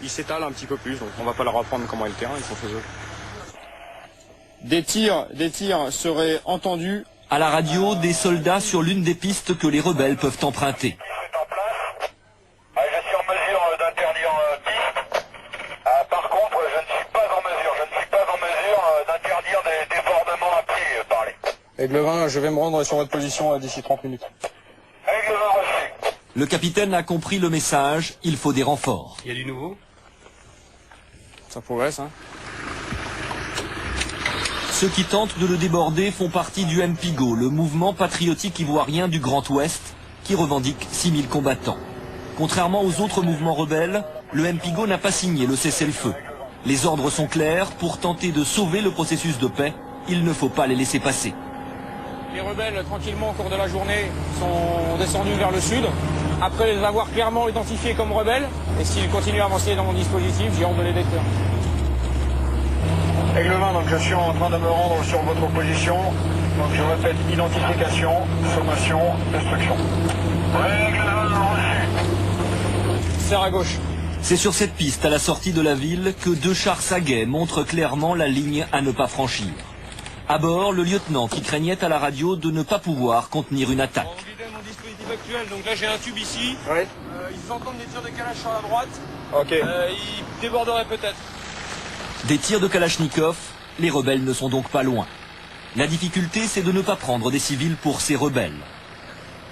ils s'étalent un petit peu plus, donc on va pas leur apprendre comment est le terrain, ils sont chez eux. Des tirs seraient entendus. À la radio, des soldats sur l'une des pistes que les rebelles peuvent emprunter. Je suis en mesure d'interdire piste. Par contre, je ne suis pas en mesure d'interdire des débordements à pied, parler. Aigle 20, je vais me rendre sur votre position d'ici 30 minutes. Aigle 20 reçu. Le capitaine a compris le message, il faut des renforts. Il y a du nouveau? Ça progresse, hein. Ceux qui tentent de le déborder font partie du MPIGO, le mouvement patriotique ivoirien du Grand Ouest, qui revendique 6000 combattants. Contrairement aux autres mouvements rebelles, le MPIGO n'a pas signé le cessez-le-feu. Les ordres sont clairs, pour tenter de sauver le processus de paix, il ne faut pas les laisser passer. Les rebelles, tranquillement, au cours de la journée, sont descendus vers le sud. Après les avoir clairement identifiés comme rebelles, et s'ils continuent à avancer dans mon dispositif, j'ai hâte de les détruire. Aigle 20, donc je suis en train de me rendre sur votre position. Donc je répète, identification, sommation, destruction. Aigle 20 reçu. Serre à gauche. C'est sur cette piste, à la sortie de la ville, que 2 chars Saguet montrent clairement la ligne à ne pas franchir. À bord, le lieutenant qui craignait à la radio de ne pas pouvoir contenir une attaque. On vidait mon dispositif actuel, donc là j'ai un tube ici. Oui. Ils entendent des tirs de calage sur la droite. Ok. Ils déborderaient peut-être. Des tirs de Kalachnikov, les rebelles ne sont donc pas loin. La difficulté, c'est de ne pas prendre des civils pour ces rebelles.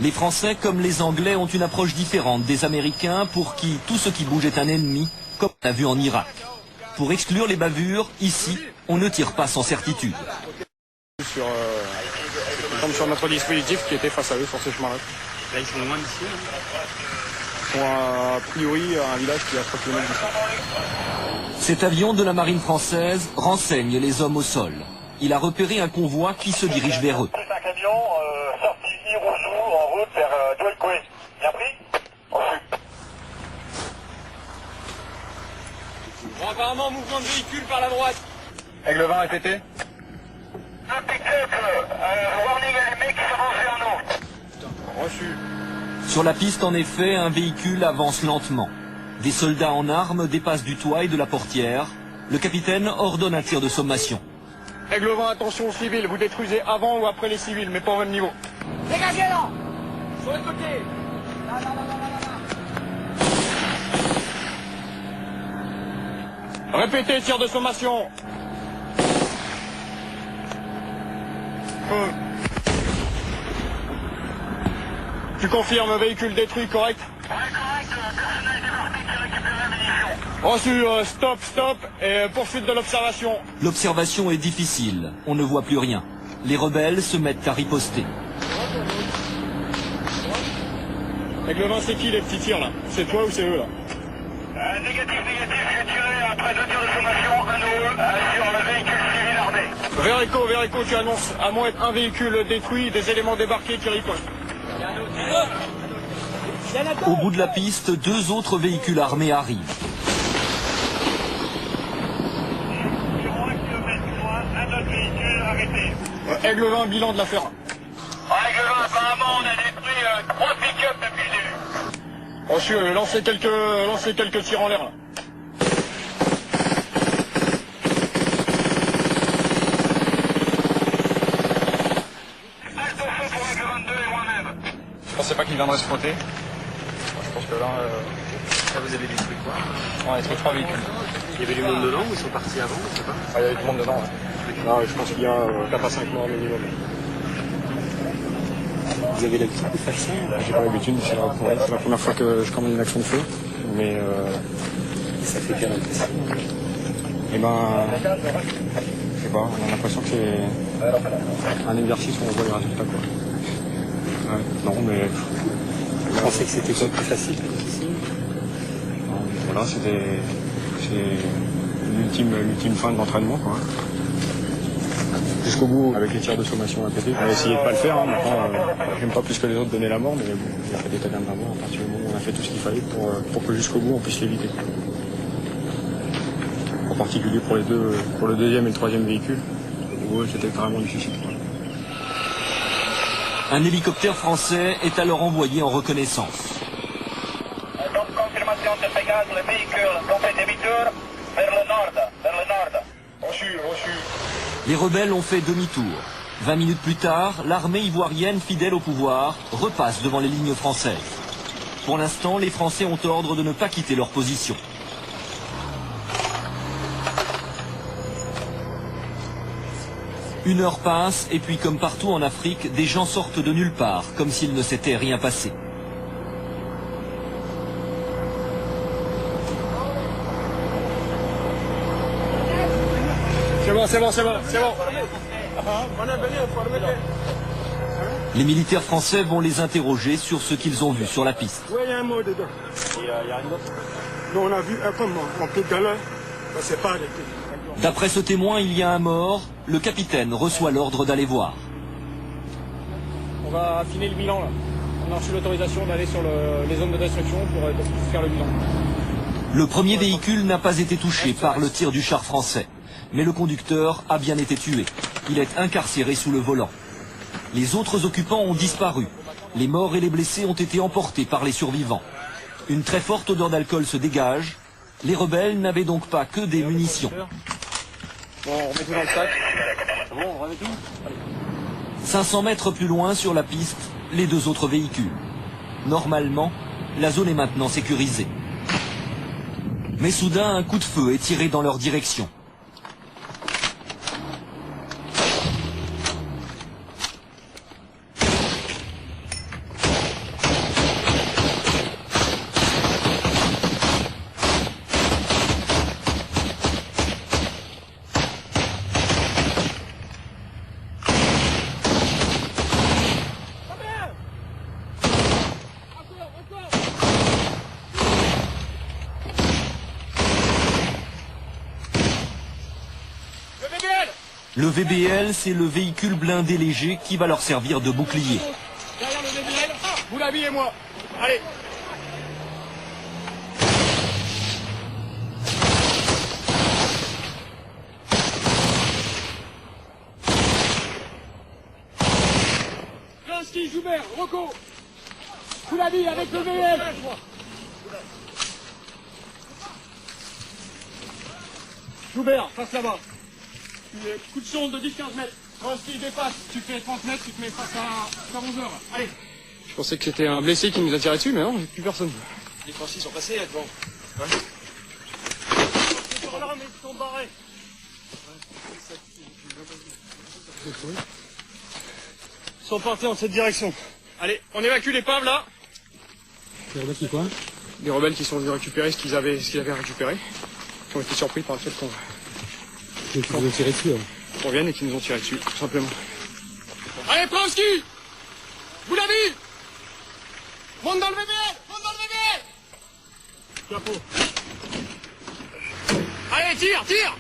Les Français, comme les Anglais, ont une approche différente des Américains pour qui tout ce qui bouge est un ennemi, comme on a vu en Irak. Pour exclure les bavures, ici, on ne tire pas sans certitude. Sur notre dispositif qui était face à eux sur ce chemin-là. Là, ils sont loin d'ici. Ils sont a priori à un village qui est à 3 km d'ici. Cet avion de la marine française renseigne les hommes au sol. Il a repéré un convoi qui se dirige vers eux. C'est un camion sorti Hirozu en route vers Douai-Coué. Bien pris? Reçu. Bon, apparemment, mouvement de véhicule par la droite. Aigle 20 répété. Un pick-up, warning à les mecs qui s'avancent vers nous. Reçu. Sur la piste, en effet, un véhicule avance lentement. Des soldats en armes dépassent du toit et de la portière. Le capitaine ordonne un tir de sommation. Aigle 20, attention aux civils, vous détruisez avant ou après les civils, mais pas au même niveau. Dégagez là. Sur le côté. Répétez, tir de sommation. Tu confirmes, véhicule détruit, correct? Reçu, stop, et poursuite de l'observation. L'observation est difficile, on ne voit plus rien. Les rebelles se mettent à riposter. Aigle 20, c'est qui les petits tirs là? C'est toi ou c'est eux là? Négatif, j'ai tiré après 2 tirs de sommation, un sur le véhicule civil armé. Verico, tu annonces à moins un véhicule détruit, des éléments débarqués qui ripostent. Au bout de la piste, 2 autres véhicules armés arrivent. Un autre véhicule arrêté. Aigle 20, bilan de l'affaire. Aigle 20, apparemment on a détruit 3 pick-up depuis le début. Reçu, lancez quelques tirs en l'air là. Halte au feu pour Aigle 22 et moi-même. Je pensais pas qu'il viendrait se frotter. Je pense que là, Là, vous avez détruit quoi? on a détruit 3 véhicules. Il y avait du monde dedans ou ils sont partis avant? Je sais pas. Ah, il y avait du monde dedans. Ouais. Non, je pense qu'il y a 4 à 5 morts minimum. Vous avez l'habitude de faire ça? J'ai pas l'habitude, c'est la première fois que je commande une action de feu. Mais Ça fait quelle impression? eh ben, je sais pas, on a l'impression que c'est un exercice où on voit les résultats quoi. Ouais, non mais Vous pensez que c'était quoi, plus facile ici? voilà, c'est l'ultime fin de l'entraînement quoi. Jusqu'au bout avec les tirs de sommation répétés. On a essayé de pas le faire, hein. Maintenant j'aime pas plus que les autres donner la mort, mais bon, il n'y a pas d'état d'âme d'amour à partir du moment où on a fait tout ce qu'il fallait pour que jusqu'au bout on puisse l'éviter. En particulier pour le deuxième et le troisième véhicule. Ouais, c'était carrément difficile. Un hélicoptère français est alors envoyé en reconnaissance. Donc confirmation de Pégase, le véhicule complété Les rebelles ont fait demi-tour. 20 minutes plus tard, l'armée ivoirienne fidèle au pouvoir repasse devant les lignes françaises. Pour l'instant, les Français ont ordre de ne pas quitter leur position. Une heure passe et puis, comme partout en Afrique, des gens sortent de nulle part, comme s'il ne s'était rien passé. C'est bon, c'est bon, c'est bon, c'est bon. Les militaires français vont les interroger sur ce qu'ils ont vu sur la piste. Oui, il y a un mot dedans. Il y a rien d'autre. Nous, on a vu un peu mon plus galère, mais c'est pas arrêté. D'après ce témoin, il y a un mort. Le capitaine reçoit l'ordre d'aller voir. On va affiner le bilan là. On a reçu l'autorisation d'aller sur les zones de destruction pour faire le bilan. Le premier véhicule n'a pas été touché par le tir du char français. Mais le conducteur a bien été tué. Il est incarcéré sous le volant. Les autres occupants ont disparu. Les morts et les blessés ont été emportés par les survivants. Une très forte odeur d'alcool se dégage. Les rebelles n'avaient donc pas que des munitions. Bon, on remet tout dans le sac. Bon, on remet tout. Allez. 500 mètres plus loin sur la piste, les deux autres véhicules. Normalement, la zone est maintenant sécurisée. Mais soudain, un coup de feu est tiré dans leur direction. Le VBL, c'est le véhicule blindé léger qui va leur servir de bouclier. Derrière le VBL, vous l'habillez moi. Allez. Kransky, Joubert, Rocco. Vous l'habillez avec le VBL. Joubert, face là-bas. Coup de sonde de 10-15 mètres. Kransky dépasse. Tu fais 30 mètres, tu te mets face à 11 heures. Allez. Je pensais que c'était un blessé qui nous a tiré dessus, mais non, plus personne. Les Français sont passés là devant. Ils sont là, mais ils sont barrés. Ils sont partis en cette direction. Allez, on évacue l'épave là. Les rebelles qui quoi? Des rebelles qui sont venus récupérer ce qu'ils avaient récupéré. Qui ont été surpris par le fait qu'on Ils ont tiré dessus. vienne et qui nous ont tiré dessus, tout simplement. Allez, Pransky! Vous l'avez vu? Monte dans le VBL! Monte dans le VBL! Chapeau. Allez, tire, tire!